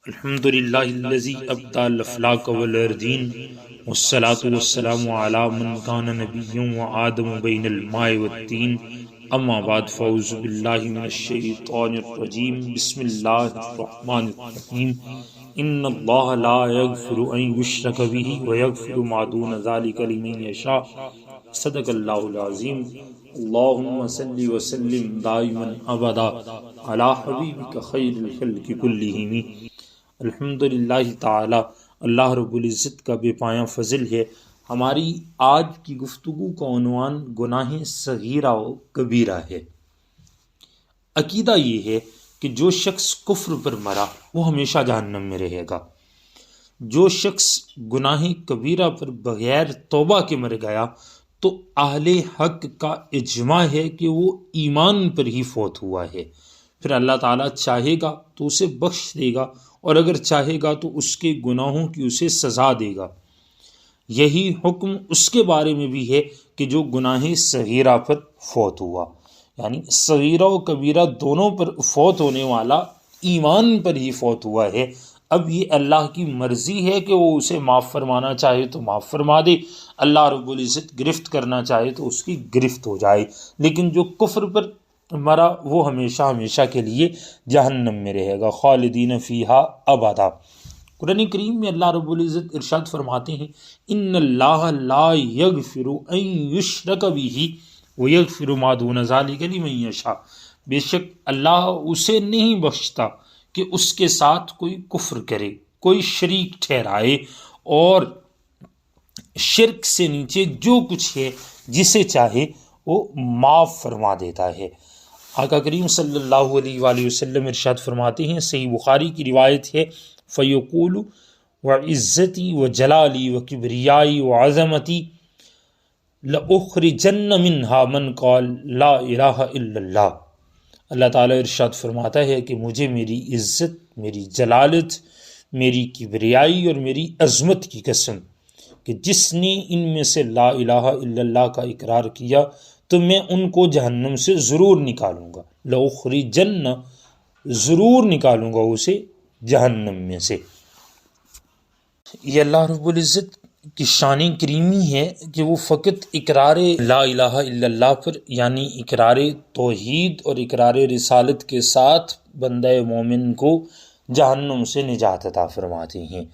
الحمد للہ الذی ابدى الافلاک والارضین والصلاة والسلام علی من کان نبی وآدم بین الماء والطین اما بعد فاعوذ باللہ من الشیطان الرجیم بسم اللہ الرحمن الرحیم ان اللہ لا یغفر ان یشرک به ویغفر ما دون ذلک لمن یشاء صدق اللہ العظیم اللہم صل وسلم دائما ابدا علی حبیبک خیر الخلق کلہم۔ الحمدللہ تعالی اللہ رب العزت کا بے پایاں فضل ہے۔ ہماری آج کی گفتگو کا عنوان گناہ صغیرہ و کبیرہ ہے۔ عقیدہ یہ ہے کہ جو شخص کفر پر مرا وہ ہمیشہ جہنم میں رہے گا۔ جو شخص گناہ کبیرہ پر بغیر توبہ کے مر گیا تو اہل حق کا اجماع ہے کہ وہ ایمان پر ہی فوت ہوا ہے۔ پھر اللہ تعالیٰ چاہے گا تو اسے بخش دے گا اور اگر چاہے گا تو اس کے گناہوں کی اسے سزا دے گا۔ یہی حکم اس کے بارے میں بھی ہے کہ جو گناہ صغیرہ پر فوت ہوا، یعنی صغیرہ و کبیرہ دونوں پر فوت ہونے والا ایمان پر ہی فوت ہوا ہے۔ اب یہ اللہ کی مرضی ہے کہ وہ اسے معاف فرمانا چاہے تو معاف فرما دے، اللہ رب العزت گرفت کرنا چاہے تو اس کی گرفت ہو جائے، لیکن جو کفر پر مرا وہ ہمیشہ ہمیشہ کے لیے جہنم میں رہے گا، خالدین فیہا ابدا۔ قرآن کریم میں اللہ رب العزت ارشاد فرماتے ہیں ان اللہ لا یغفر ان یشرک بہ ویغفر ما دون ذلک لمن یشاء، بے شک اللہ اسے نہیں بخشتا کہ اس کے ساتھ کوئی کفر کرے، کوئی شریک ٹھہرائے، اور شرک سے نیچے جو کچھ ہے جسے چاہے وہ معاف فرما دیتا ہے۔ آقا کریم صلی اللہ علیہ وآلہ وسلم ارشاد فرماتے ہیں، صحیح بخاری کی روایت ہے، فَيَقُولُ وَعِزَّتِي وَجَلَالِي وَكِبْرِيَائِي وَعَظَمَتِي لَأُخْرِجَنَّ مِنْهَا مَنْ قَالَ لَا إِلَٰهَ إِلَّا اللَّهُ۔ اللہ تعالیٰ ارشاد فرماتا ہے کہ مجھے میری عزت، میری جلالت، میری کبریائی اور میری عظمت کی قسم کہ جس نے ان میں سے لا الہ الا اللہ کا اقرار کیا تو میں ان کو جہنم سے ضرور نکالوں گا، لأخرجن، ضرور نکالوں گا اسے جہنم میں سے۔ یہ اللہ رب العزت کی شان کریمی ہے کہ وہ فقط اقرار لا الہ الا اللہ پر، یعنی اقرار توحید اور اقرار رسالت کے ساتھ بندہ مومن کو جہنم سے نجات عطا فرماتے ہیں۔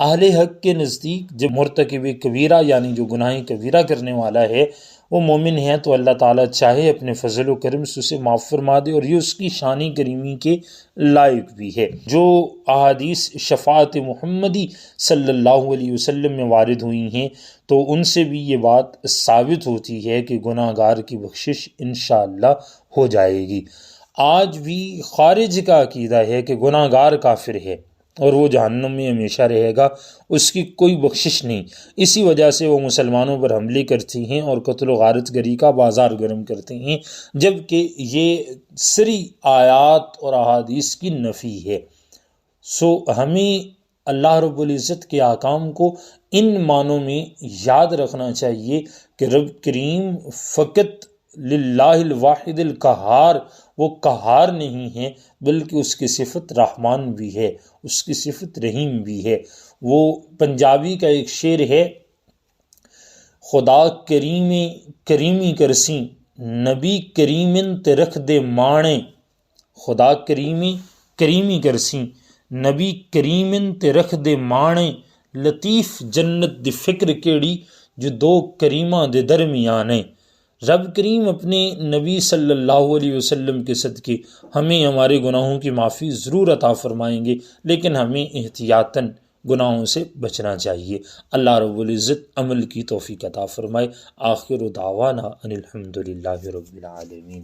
اہل حق کے نزدیک جب مرتکب کبیرہ یعنی جو گناہ کبیرہ کرنے والا ہے وہ مومن ہے تو اللہ تعالیٰ چاہے اپنے فضل و کرم سے اسے معاف فرما دے، اور یہ اس کی شان کریمی کے لائق بھی ہے۔ جو احادیث شفاعت محمدی صلی اللہ علیہ وسلم میں وارد ہوئی ہیں تو ان سے بھی یہ بات ثابت ہوتی ہے کہ گناہ گار کی بخشش انشاءاللہ ہو جائے گی۔ آج بھی خارج کا عقیدہ ہے کہ گناہ گار کافر ہے اور وہ جہنم میں ہمیشہ رہے گا، اس کی کوئی بخشش نہیں۔ اسی وجہ سے وہ مسلمانوں پر حملے کرتی ہیں اور قتل و غارت گری کا بازار گرم کرتے ہیں، جبکہ یہ سری آیات اور احادیث کی نفی ہے۔ ہمیں اللہ رب العزت کے احکام کو ان معنوں میں یاد رکھنا چاہیے کہ رب کریم فقط للہ الواحد القہار، وہ قہار نہیں ہے بلکہ اس کی صفت رحمان بھی ہے، اس کی صفت رحیم بھی ہے۔ وہ پنجابی کا ایک شعر ہے، خدا کریمی کرسی نبی کریمن تے رکھ دے مانے، خدا کریمی کرسی نبی کریمن تے رکھ دے مانے، لطیف جنت دی فکر کیڑی جو دو کریماں دے درمیانے۔ رب کریم اپنے نبی صلی اللہ علیہ وسلم کے صدقے ہمیں ہمارے گناہوں کی معافی ضرور عطا فرمائیں گے، لیکن ہمیں احتیاطاً گناہوں سے بچنا چاہیے۔ اللہ رب العزت عمل کی توفیق عطا فرمائے۔ آخر دعوانا ان الحمد للہ رب العالمین۔